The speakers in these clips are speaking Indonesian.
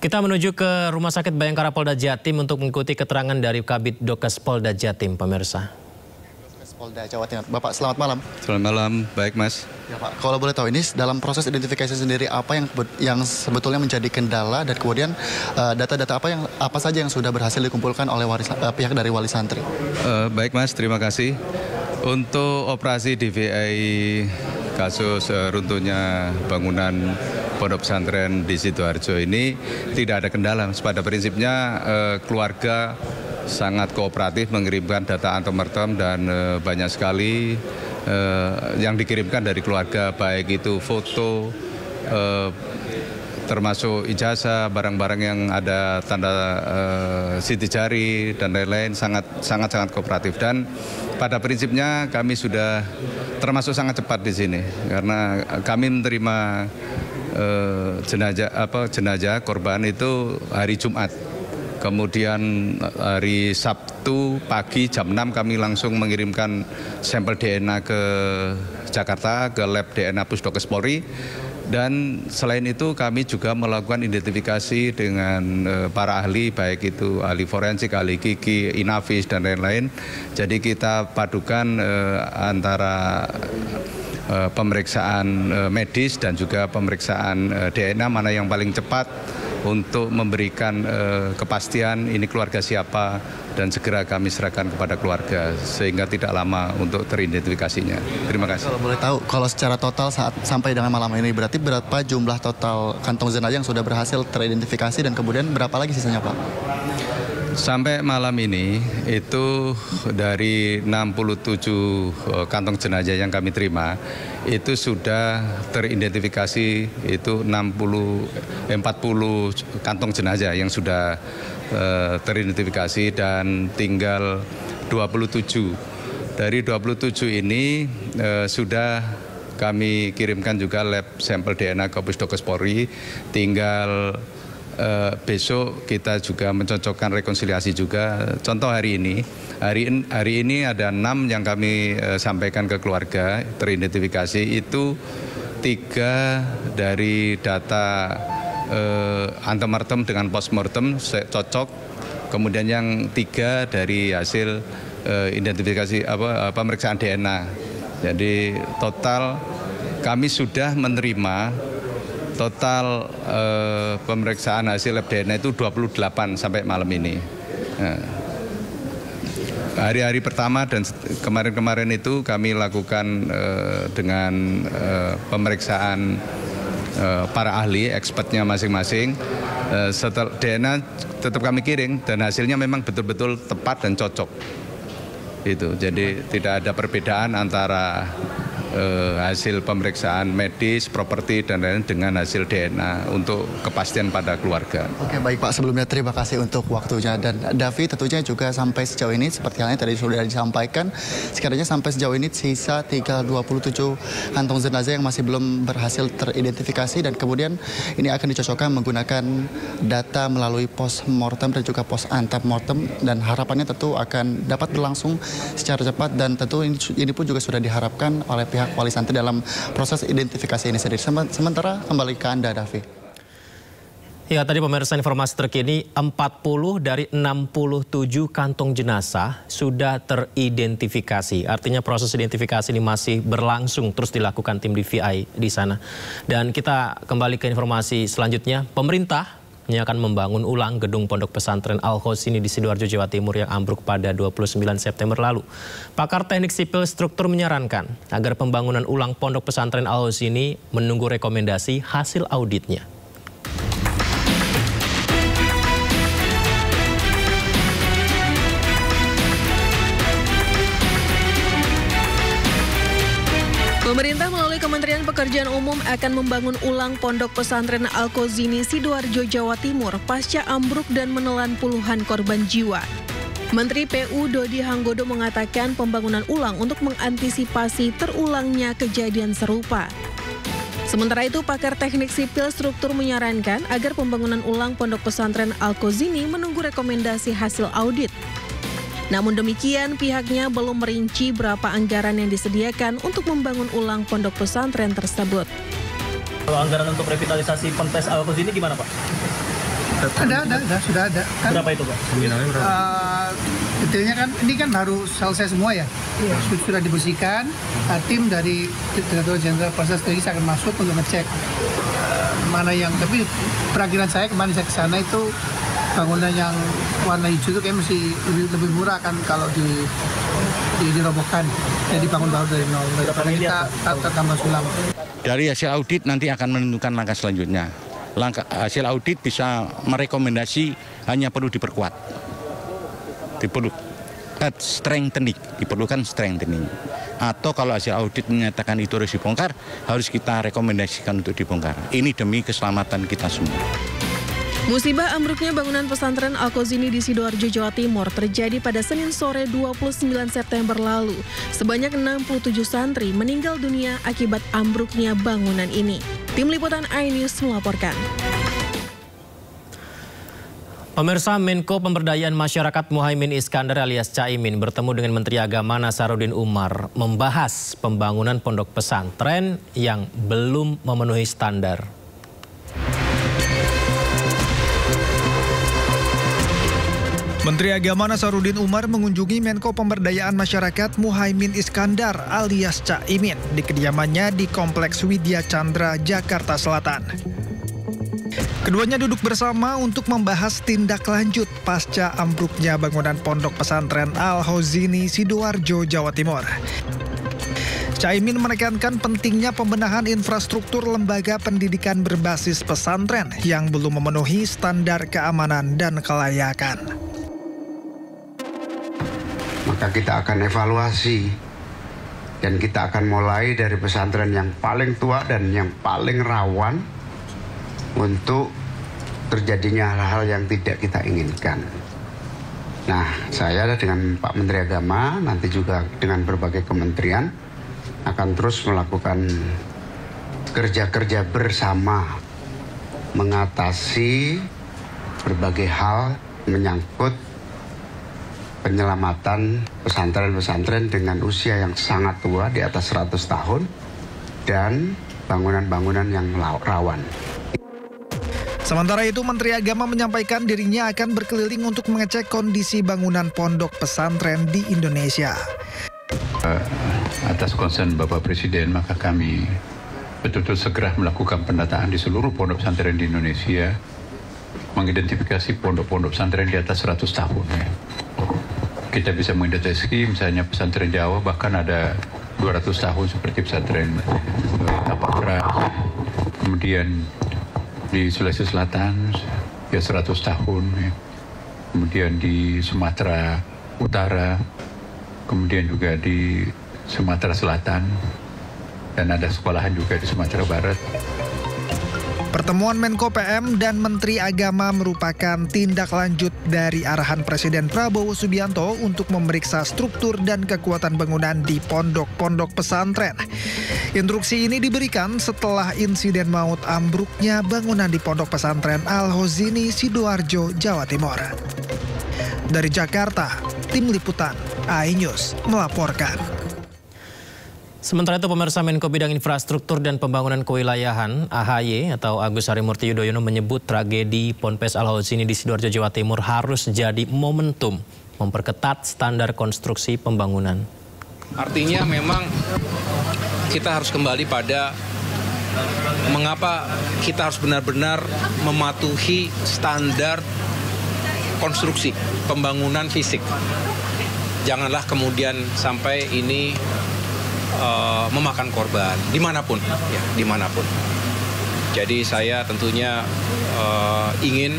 Kita menuju ke Rumah Sakit Bayangkara Polda Jatim untuk mengikuti keterangan dari Kabid Dokes Polda Jatim, pemirsa. Dokes Polda Jawa Timur. Bapak, selamat malam. Selamat malam, baik Mas. Ya Pak, kalau boleh tahu ini dalam proses identifikasi sendiri apa yang sebetulnya menjadi kendala dan kemudian data-data apa saja yang sudah berhasil dikumpulkan oleh pihak dari wali santri? Baik Mas, terima kasih. Untuk operasi DVI kasus runtuhnya bangunan Pondok Pesantren di Sidoarjo ini tidak ada kendala. Pada prinsipnya keluarga sangat kooperatif mengirimkan data antemortem dan banyak sekali yang dikirimkan dari keluarga, baik itu foto, termasuk ijazah, barang-barang yang ada tanda sidik jari dan lain-lain, sangat kooperatif. Dan pada prinsipnya kami sudah termasuk sangat cepat di sini karena kami menerima jenazah korban itu hari Jumat. Kemudian hari Sabtu pagi jam 6 kami langsung mengirimkan sampel DNA ke Jakarta ke lab DNA Pusdokes Polri. Dan selain itu kami juga melakukan identifikasi dengan para ahli, baik itu ahli forensik, ahli gigi, Inavis dan lain-lain. Jadi kita padukan antara pemeriksaan medis dan juga pemeriksaan DNA mana yang paling cepat untuk memberikan kepastian ini keluarga siapa dan segera kami serahkan kepada keluarga sehingga tidak lama untuk teridentifikasinya. Terima kasih. Kalau boleh tahu, kalau secara total sampai dengan malam ini berarti berapa jumlah total kantong jenazah yang sudah berhasil teridentifikasi dan kemudian berapa lagi sisanya Pak? Sampai malam ini itu dari 67 kantong jenazah yang kami terima itu sudah teridentifikasi itu 40 kantong jenazah yang sudah teridentifikasi dan tinggal 27. Dari 27 ini sudah kami kirimkan juga lab sampel DNA ke Pusdokes Polri, tinggal besok kita juga mencocokkan rekonsiliasi juga. Contoh hari ini ada 6 yang kami sampaikan ke keluarga teridentifikasi, itu 3 dari data antemortem dengan postmortem cocok, kemudian yang 3 dari hasil identifikasi pemeriksaan DNA. Jadi total kami sudah menerima total pemeriksaan hasil lab DNA itu 28 sampai malam ini. Hari-hari pertama dan kemarin-kemarin itu kami lakukan dengan pemeriksaan para ahli, expertnya masing-masing. Setelah DNA tetap kami kirim dan hasilnya memang betul-betul tepat dan cocok. Itu. Jadi tidak ada perbedaan antara hasil pemeriksaan medis, properti dan lain-lain dengan hasil DNA untuk kepastian pada keluarga. Oke, baik Pak, sebelumnya terima kasih untuk waktunya. Dan Davi tentunya juga sampai sejauh ini seperti halnya tadi sudah disampaikan, sekiranya sampai sejauh ini sisa tinggal 27 kantong jenazah yang masih belum berhasil teridentifikasi dan kemudian ini akan dicocokkan menggunakan data melalui post-mortem dan juga post-antemortem dan harapannya tentu akan dapat berlangsung secara cepat dan tentu ini pun juga sudah diharapkan oleh pihak wali santri dalam proses identifikasi ini sendiri. Sementara kembali ke Anda, Davi. Ya, tadi pemirsa informasi terkini 40 dari 67 kantong jenazah sudah teridentifikasi. Artinya proses identifikasi ini masih berlangsung terus dilakukan tim DVI di sana. Dan kita kembali ke informasi selanjutnya. Pemerintah akan membangun ulang gedung Pondok Pesantren Al-Khosini di Sidoarjo, Jawa Timur yang ambruk pada 29 September lalu. Pakar Teknik Sipil Struktur menyarankan agar pembangunan ulang Pondok Pesantren Al-Khosini menunggu rekomendasi hasil auditnya. Pemerintah melalui Kementerian Pekerjaan Umum akan membangun ulang Pondok Pesantren Al-Khosini Sidoarjo, Jawa Timur pasca ambruk dan menelan puluhan korban jiwa. Menteri PU Dodi Hanggodo mengatakan pembangunan ulang untuk mengantisipasi terulangnya kejadian serupa. Sementara itu, pakar teknik sipil struktur menyarankan agar pembangunan ulang Pondok Pesantren Al-Khosini menunggu rekomendasi hasil audit. Namun demikian, pihaknya belum merinci berapa anggaran yang disediakan untuk membangun ulang pondok pesantren tersebut. Kalau anggaran untuk revitalisasi Ponpes Al-Khosini gimana Pak? Sudah ada. Kan, berapa itu Pak? Nominalnya berapa? Detailnya kan ini kan harus selesai semua ya. Sudah dibersihkan. Tim dari Direktur Jenderal Proses Strategis akan masuk untuk ngecek mana yang. Tapi perakiran saya kemarin saya ke sana itu bangunan yang warna hijau itu kayak masih lebih murah kan kalau dirobohkan. Jadi bangun baru dari nol. Karena kita tambah sulam. Dari hasil audit nanti akan menentukan langkah selanjutnya. Hasil audit bisa merekomendasi hanya perlu diperkuat. Diperlukan strengthening. Atau kalau hasil audit menyatakan itu harus dibongkar, harus kita rekomendasikan untuk dibongkar. Ini demi keselamatan kita semua. Musibah ambruknya bangunan pesantren Al-Qauzini di Sidoarjo, Jawa Timur terjadi pada Senin sore 29 September lalu. Sebanyak 67 santri meninggal dunia akibat ambruknya bangunan ini. Tim Liputan iNews melaporkan. Pemirsa, Menko Pemberdayaan Masyarakat Muhaimin Iskandar alias Caimin bertemu dengan Menteri Agama Nasaruddin Umar membahas pembangunan pondok pesantren yang belum memenuhi standar. Menteri Agama Nasaruddin Umar mengunjungi Menko Pemberdayaan Masyarakat Muhaimin Iskandar alias Caimin di kediamannya di Kompleks Widya Chandra, Jakarta Selatan. Keduanya duduk bersama untuk membahas tindak lanjut pasca ambruknya bangunan pondok pesantren Al-Qauzini Sidoarjo, Jawa Timur. Caimin menekankan pentingnya pembenahan infrastruktur lembaga pendidikan berbasis pesantren yang belum memenuhi standar keamanan dan kelayakan. Maka kita akan evaluasi dan kita akan mulai dari pesantren yang paling tua dan yang paling rawan untuk terjadinya hal-hal yang tidak kita inginkan. Nah, saya dengan Pak Menteri Agama, nanti juga dengan berbagai kementerian akan terus melakukan kerja-kerja bersama mengatasi berbagai hal menyangkut penyelamatan pesantren-pesantren dengan usia yang sangat tua di atas 100 tahun dan bangunan-bangunan yang rawan. Sementara itu, Menteri Agama menyampaikan dirinya akan berkeliling untuk mengecek kondisi bangunan pondok pesantren di Indonesia. Atas konsen Bapak Presiden, maka kami betul-betul segera melakukan pendataan di seluruh pondok pesantren di Indonesia, mengidentifikasi pondok-pondok pesantren di atas 100 tahun. Kita bisa mengidentifikasi misalnya pesantren Jawa bahkan ada 200 tahun seperti pesantren Tapak Keras. Kemudian di Sulawesi Selatan ya 100 tahun. Kemudian di Sumatera Utara, kemudian juga di Sumatera Selatan, dan ada sekolahan juga di Sumatera Barat. Pertemuan Menko PM dan Menteri Agama merupakan tindak lanjut dari arahan Presiden Prabowo Subianto untuk memeriksa struktur dan kekuatan bangunan di pondok-pondok pesantren. Instruksi ini diberikan setelah insiden maut ambruknya bangunan di pondok pesantren Al-Qauzini Sidoarjo, Jawa Timur. Dari Jakarta, Tim Liputan iNews melaporkan. Sementara itu, pemirsa, Menko Bidang Infrastruktur dan Pembangunan Kewilayahan AHY atau Agus Harimurti Yudhoyono menyebut tragedi Ponpes Al-Qauzini di Sidoarjo, Jawa Timur harus jadi momentum memperketat standar konstruksi pembangunan. Artinya memang kita harus kembali pada mengapa kita harus benar-benar mematuhi standar konstruksi pembangunan fisik. Janganlah kemudian sampai ini memakan korban dimanapun, ya, dimanapun. Jadi saya tentunya ingin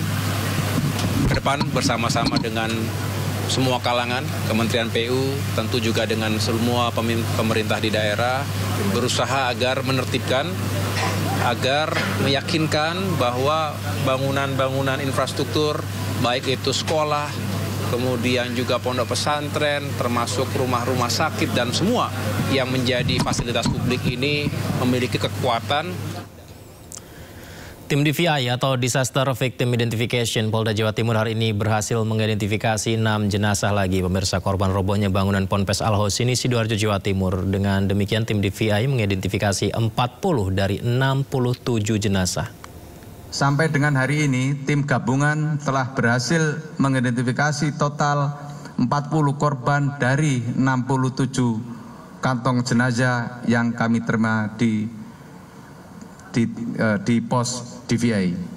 ke depan bersama-sama dengan semua kalangan, Kementerian PU, tentu juga dengan semua pemerintah di daerah, berusaha agar menertibkan, agar meyakinkan bahwa bangunan-bangunan infrastruktur, baik itu sekolah, kemudian juga pondok pesantren, termasuk rumah-rumah sakit dan semua yang menjadi fasilitas publik ini memiliki kekuatan. Tim DVI atau Disaster Victim Identification Polda Jawa Timur hari ini berhasil mengidentifikasi 6 jenazah lagi pemirsa korban robohnya bangunan Ponpes Al-Qauzini Sidoarjo, Jawa Timur. Dengan demikian tim DVI mengidentifikasi 40 dari 67 jenazah. sampai dengan hari ini tim gabungan telah berhasil mengidentifikasi total 40 korban dari 67 kantong jenazah yang kami terima di pos DVI.